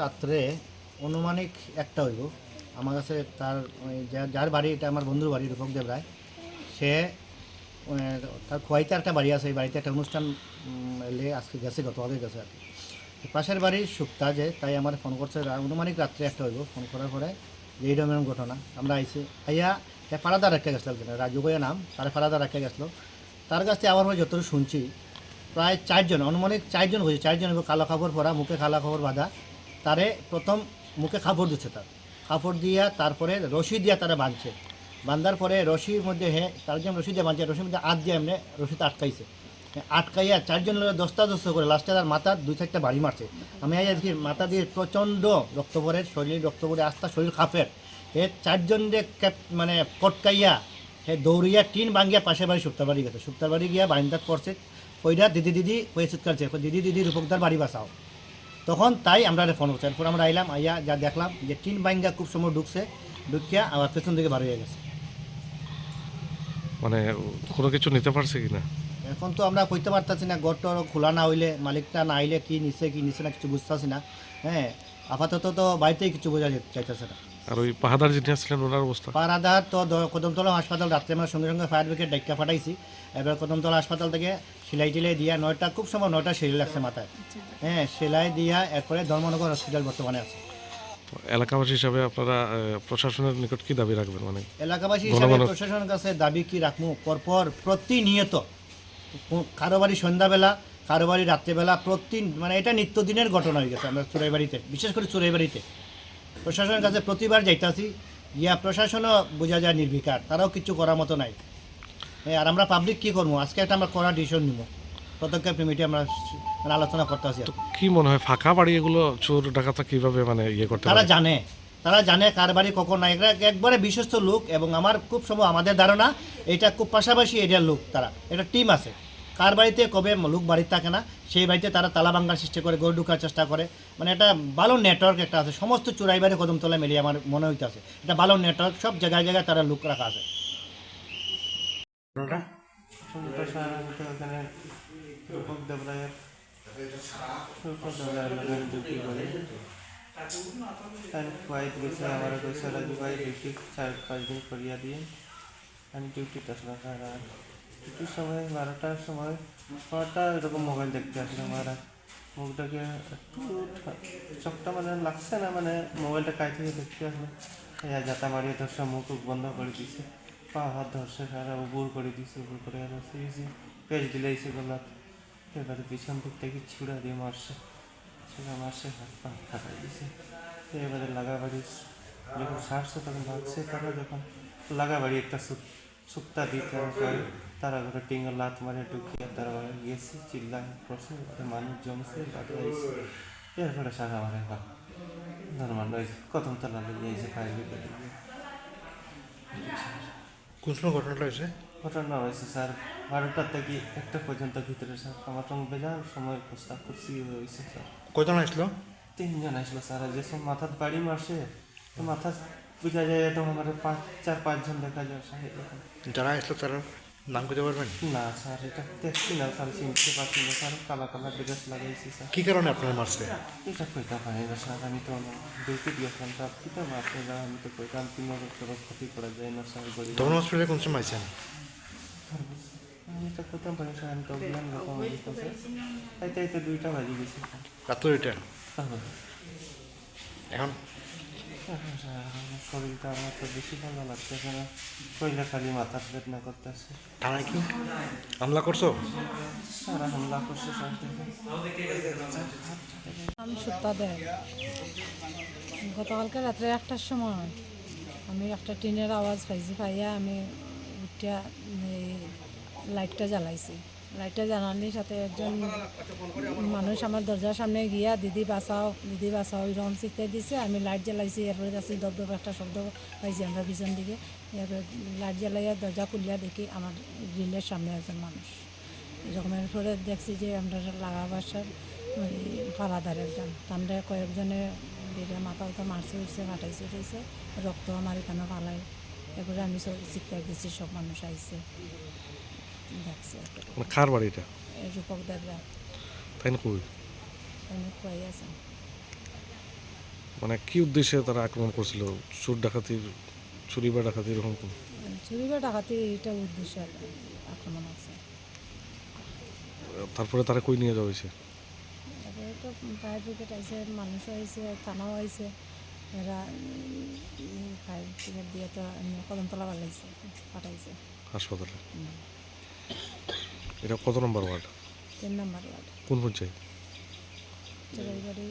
রাত্রে অনুমানিক একটা হইব আমার কাছে তার যার বাড়ি এটা আমার বন্ধুর বাড়ি রূপক দেব রায় সে তার খোয়াইতে একটা বাড়ি আছে এই বাড়িতে একটা অনুষ্ঠান এলে আজকে গেছে গতকালকে গেছে আর কি তো পাশের বাড়ির সুক্তা যে তাই আমার ফোন করছে অনুমানিক রাত্রে একটা হইব ফোন করার পরে যে এইরকম ঘটনা আমরা আইসি আইয়া ফারাদা রেখে গেছিলাম রাজু বইয়া নাম তার ফারাদা রেখে গেছিলো তার কাছ থেকে আবার যতটুকু শুনছি প্রায় চারজন অনুমানিক চারজন হয়েছে চারজন কালো কাপড় পরা মুখে কালো কাপড় বাঁধা তারে প্রথম মুখে কাপড় দিচ্ছে তার কাপড় দিয়া তারপরে রশি দিয়া তারা বাঁধছে বাঁধার পরে রশির মধ্যে তার যে রশি দিয়ে বাঁধছে রশির মধ্যে হাত দিয়ে এমনি রশিতে আটকাইছে আটকাইয়া চারজন লোক দস্তা করে লাস্টে তার মাথার দুই চারটা বাড়ি মারছে আমি আজকে মাথা দিয়ে প্রচণ্ড রক্ত পরে শরীর রক্ত পরে আস্তা শরীর কাঁপের চারজনরে মানে কটকাইয়া দৌড়িয়া টিন ভাঙ্গিয়া পাশে বাড়ি সুপ্তার বাড়ি গেছে সুপ্তার বাড়ি গিয়া বারিন্দাত পড়ছে ওইটা দিদি হয়ে চিৎকারছে দিদি রূপকদার বাড়ি বাঁচাও তখন তাই আমরা ফোন করছি এরপর আমরা আইলাম আইয়া যা দেখলাম যে টিন বাইঙ্গা খুব সময় ঢুকিয়া আবার পেছন দিকে বার হয়ে গেছে মানে কোনো কিছু নিতে পারছে কি না এখন তো আমরা কইতে পারতাছি না ঘরটা খোলা না হইলে মালিকটা না আইলে কি নিছে না কিছু বুঝতেছি না হ্যাঁ আপাতত তো বাড়িতেই কিছু বোঝা চাইতেছে না আর ওই পাহাদার যিনি আসছিলেন ওনার অবস্থা পাহারাদার তো কদমতলা হাসপাতাল রাত্রে আমরা সঙ্গে সঙ্গে ফায়ার ব্রিগেড ডাক্তার পাঠাইছি এবার কদমতলা হাসপাতাল থেকে সেলাই টেলাই দিয়া খুব সময় 9টা সেলাই লাগছে মাথায় হ্যাঁ সেলাই দিয়া এরপরে ধর্মনগর হসপিটাল বর্তমানে আছে এলাকাবাসী হিসাবে আপনারা প্রশাসনের নিকট কি দাবি রাখবেন মানে এলাকাবাসী হিসাবে প্রশাসনের কাছে দাবি কি রাখবো পরপর প্রতিনিয়ত কারো বাড়ি সন্ধ্যাবেলা কারো বাড়ি রাত্রেবেলা মানে এটা নিত্যদিনের ঘটনা হয়ে গেছে আমরা চোরাইবাড়িতে বিশেষ করে চোরাইবাড়িতে প্রশাসনের কাছে প্রতিবার যাইতাছি গিয়া প্রশাসনও বোঝা যায় নির্বিকার তারাও কিছু করার মতো নাই আর আমরা পাবলিক কী করবো আজকে একটা আমরা কড়া ডিসিশন নিব পদক্ষেপ কমিটি আমরা আলোচনা করতে আসি কি মনে হয় ফাঁকা বাড়ি এগুলো চোর ডাকাতা কিভাবে মানে ইয়ে করতে তারা জানে কার বাড়ি কখন না একবারে বিশ্বস্ত লোক এবং আমার খুব সময় আমাদের ধারণা এটা খুব পাশাপাশি এরিয়ার লোক তারা এটা টিম আছে কার বাড়িতে কবে লোক বাড়িতে থাকে না সেই বাড়িতে তারা তালা ভাঙার চেষ্টা করে গড় ঢুকার চেষ্টা করে মানে একটা ভালো নেটওয়ার্ক একটা আছে সমস্ত চোরাই বাড়ি কদমতলা মিলিয়ে আমার মনে হইতেছে এটা ভালো নেটওয়ার্ক সব জায়গায় জায়গায় তারা লোক রাখা আছে वाइफ गए हमारा कोई सारा जुगाई ड्यूटी 4-5 दिन करिया दिए আমি ডিউটিতে আসলাম সারা ডিউটির সময় 12টার সময় এরকম মোবাইল দেখতে আসলাম আমরা মুখটাকে একটু চোখটা মানে লাগছে না মানে মোবাইলটা কাই থেকে দেখতে আসলাম যাতা মারিয়ে ধরছে মুখ বন্ধ করে দিছে পা হাত ধরছে সারা উবুর করে দিছে উবুর করে পেজ দিলেইছে গলাত এবারে পিছন দিক থেকে ছুড়া দিয়ে মারছে সেটা মারছে হাত পা খাটাই দিছে এবারে লাগাবাড়ি যখন সারছে তখন ভাগছে তারা যখন লাগাবাড়ি একটা সুক্তা দিতে তারা ঘরে টিঙ্গল লাত মারে ঢুকিয়ে তারা গিয়েছে চিল্লা করছে মানুষ জমছে বাড়ি আইছে এরপরে সারা মারে বা ধর্মান্ড কদম তলা গিয়েছে ফায়ার ব্রিগেডে কোন সময় ঘটনাটা হয়েছে ঘটনা হয়েছে স্যার 12টা থেকে 1টা পর্যন্ত ভিতরে স্যার আমার সঙ্গে বেজার সময় প্রস্তাব করছি হয়েছে স্যার কজন আসলো 3 জন আসলো স্যার যেসব মাথার বাড়ি মারছে তো মাথা বোঝা যায় একদম আমার 4-5 জন দেখা যায় স্যার যারা আসলো তারা নাম করতে পারবেন না স্যার এটা দেখছি না স্যার চিনতে পারছি না স্যার কালা কালা ড্রেস লাগাইছি স্যার কী কারণে আপনার মারছে এটা কইতা পারি না স্যার আমি তো ডিউটি দিয়েছিলাম স্যার কীটা মারছে না আমি তো কইতাম 3 ক্ষতি করা যায় না স্যার গরিব তখন হসপিটালে কোন সময় আছেন আমি এটা কইতাম পারি স্যার আমি তো অজ্ঞান রকম হয়েছে তাইতে 2টা বাজে গেছে রাত্র এটা এখন শরীরটা আমার তো বেশি ভালো লাগতেছে না কইলে খালি মাথার বেদনা করতেছে থানায় কি হামলা করছো সারা হামলা করছে স্যার আমি সুত্তা দেয় গতকালকে রাত্রে 1টার সময় আমি একটা টিনের আওয়াজ পাইয়া আমি উঠিয়া লাইটটা জ্বালাইছি লাইটটা জ্বালানোর সাথে একজন মানুষ আমার দরজার সামনে গিয়া দিদি বাঁচাও এরকম চিৎকার দিছে আমি লাইট জ্বালাইছি এরপরে যাচ্ছি দপ একটা শব্দ পাইছি আমরা পিছন দিকে এরপরে লাইট জ্বালাইয়া দরজা খুলিয়া দেখি আমার গ্রিলের সামনে একজন মানুষ এরকমের পরে দেখছি যে আমরা লাগা বাসার ওই ফারাদার একজন তান্ডে কয়েকজনে বেড়ে মাথা উঠে মারছে উঠছে ফাটাইছে উঠেছে রক্ত আমার এখানে ফালাই এরপরে আমি সব চিৎকার দিচ্ছি সব মানুষ আইছে দেখছে কার বাড়িটা রূপক দেবরা তাই না কই খুয়াই আছে মানে কি উদ্দেশ্যে তারা আক্রমণ করছিল? চুরি বা ডাকাতি এরকম কোনো? চুরি বা ডাকাতি এটা উদ্দেশ্য আক্রমণ আছে। তারপরে তারা কই নিয়ে যাওয়া হয়েছে? তারপরে তো ফায়ার ব্রিগেড আইছে, মানুষ আইছে, থানাও আইছে, এরা ফায়ার ব্রিগেড দিয়ে তো কদমতলা পাঠাইছে হাসপাতালে। এটা কত নম্বর ওয়ার্ড? 3 নম্বর ওয়ার্ড, কোন পর্যায়ে? চিরাইবাড়ি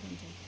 পঞ্চায়েত।